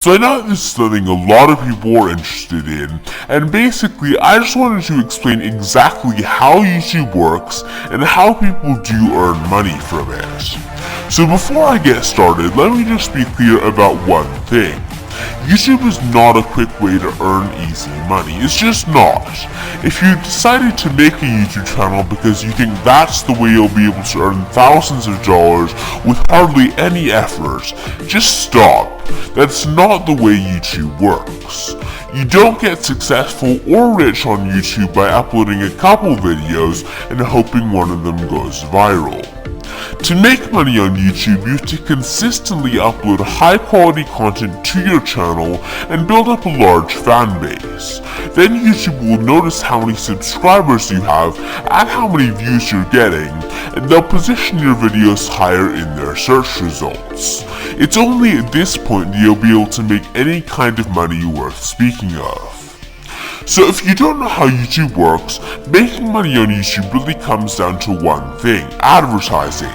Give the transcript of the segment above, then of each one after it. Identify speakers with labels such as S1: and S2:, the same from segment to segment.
S1: So I know this is something a lot of people are interested in, and basically I just wanted to explain exactly how YouTube works and how people do earn money from it. So before I get started, let me just be clear about one thing. YouTube is not a quick way to earn easy money. It's just not. If you decided to make a YouTube channel because you think that's the way you'll be able to earn thousands of dollars with hardly any effort, just stop. That's not the way YouTube works. You don't get successful or rich on YouTube by uploading a couple videos and hoping one of them goes viral. To make money on YouTube, you have to consistently upload high quality content to your channel and build up a large fan base. Then YouTube will notice how many subscribers you have and how many views you're getting, and they'll position your videos higher in their search results. It's only at this point that you'll be able to make any kind of money worth speaking of. So if you don't know how YouTube works, making money on YouTube really comes down to one thing: advertising.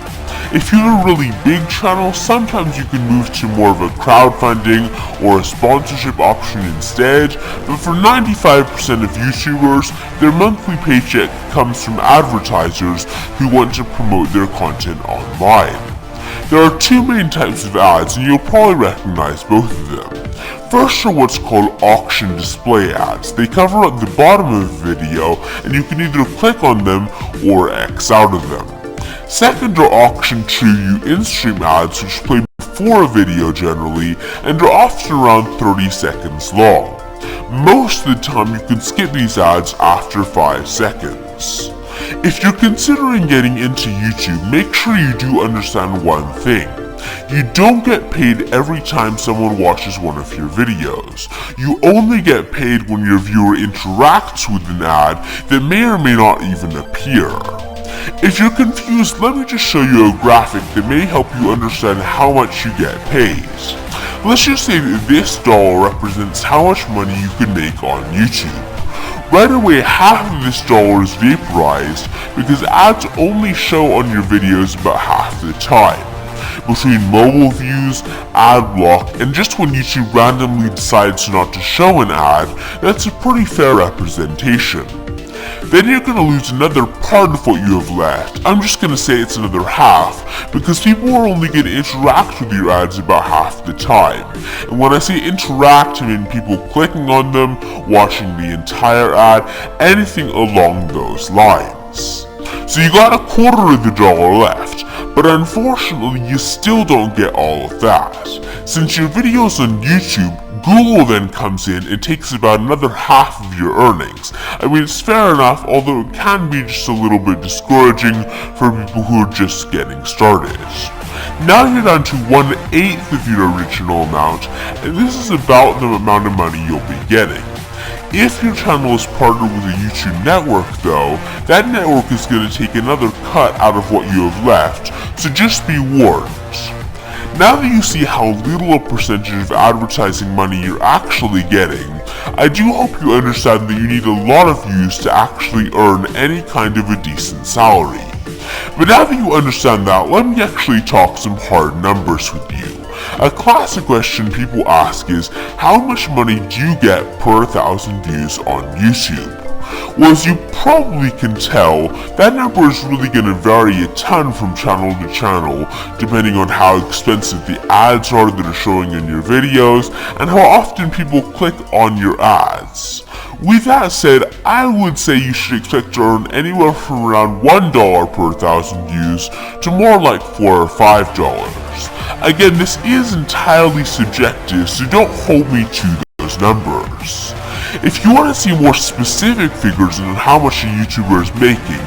S1: If you have a really big channel, sometimes you can move to more of a crowdfunding or a sponsorship option instead, but for 95% of YouTubers, their monthly paycheck comes from advertisers who want to promote their content online. There are two main types of ads, and you'll probably recognize both of them. First are what's called auction display ads. They cover at the bottom of the video, and you can either click on them or X out of them. Second are auction to you in-stream ads, which play before a video generally, and are often around 30 seconds long. Most of the time you can skip these ads after 5 seconds. If you're considering getting into YouTube, make sure you do understand one thing. You don't get paid every time someone watches one of your videos. You only get paid when your viewer interacts with an ad that may or may not even appear. If you're confused, let me just show you a graphic that may help you understand how much you get paid. Let's just say that this dollar represents how much money you can make on YouTube. Right away, half of this dollar is vaporized because ads only show on your videos about half the time. Between mobile views, ad block, and just when YouTube randomly decides not to show an ad, that's a pretty fair representation. Then you're going to lose another part of what you have left. I'm just going to say it's another half, because people are only going to interact with your ads about half the time. And when I say interact, I mean people clicking on them, watching the entire ad, anything along those lines. So you got a quarter of the dollar left, but unfortunately you still don't get all of that. Since your video's on YouTube, Google then comes in and takes about another half of your earnings. I mean, it's fair enough, although it can be just a little bit discouraging for people who are just getting started. Now you're down to 1/8 of your original amount, and this is about the amount of money you'll be getting. If your channel is partnered with a YouTube network though, that network is going to take another cut out of what you have left, so just be warned. Now that you see how little a percentage of advertising money you're actually getting, I do hope you understand that you need a lot of views to actually earn any kind of a decent salary. But now that you understand that, let me actually talk some hard numbers with you. A classic question people ask is, how much money do you get per 1,000 views on YouTube? Well, as you probably can tell, that number is really going to vary a ton from channel to channel, depending on how expensive the ads are that are showing in your videos, and how often people click on your ads. With that said, I would say you should expect to earn anywhere from around $1 per 1,000 views to more like $4 or $5. Again, this is entirely subjective, so don't hold me to those numbers. If you want to see more specific figures on how much a YouTuber is making,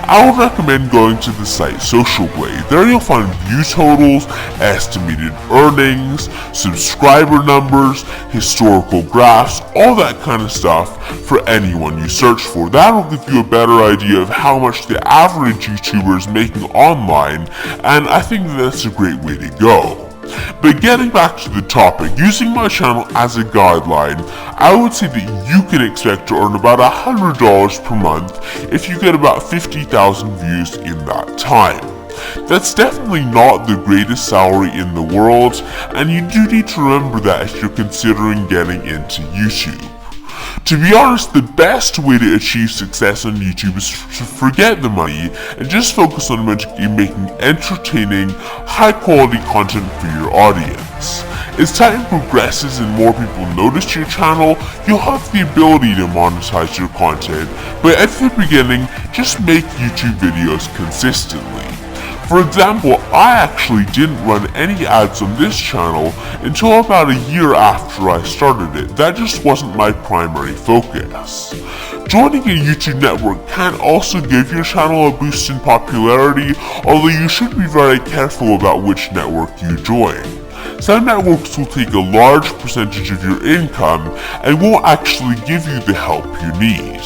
S1: I would recommend going to the site Social Blade. There you'll find view totals, estimated earnings, subscriber numbers, historical graphs, all that kind of stuff for anyone you search for. That'll give you a better idea of how much the average YouTuber is making online, and I think that's a great way to go. But getting back to the topic, using my channel as a guideline, I would say that you can expect to earn about $100 per month if you get about 50,000 views in that time. That's definitely not the greatest salary in the world, and you do need to remember that if you're considering getting into YouTube. To be honest, the best way to achieve success on YouTube is to forget the money and just focus on making entertaining, high-quality content for your audience. As time progresses and more people notice your channel, you'll have the ability to monetize your content, but at the beginning, just make YouTube videos consistently. For example, I actually didn't run any ads on this channel until about a year after I started it. That just wasn't my primary focus. Joining a YouTube network can also give your channel a boost in popularity, although you should be very careful about which network you join. Some networks will take a large percentage of your income and won't actually give you the help you need.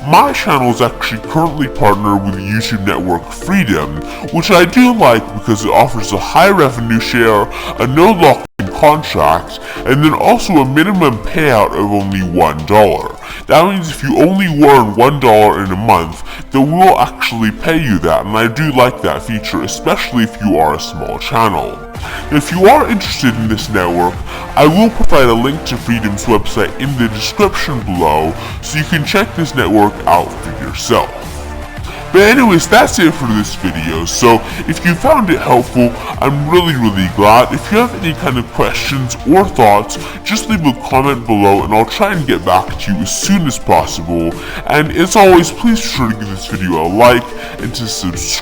S1: My channel is actually currently partnered with the YouTube network Freedom, which I do like because it offers a high revenue share, a no lock-in contract, and then also a minimum payout of only $1. That means if you only earn $1 in a month, they will actually pay you that, and I do like that feature, especially if you are a small channel. If you are interested in this network, I will provide a link to Freedom's website in the description below, so you can check this network out for yourself. But anyways, that's it for this video, so if you found it helpful, I'm really glad. If you have any kind of questions or thoughts, just leave a comment below and I'll try and get back to you as soon as possible. And as always, please be sure to give this video a like and to subscribe.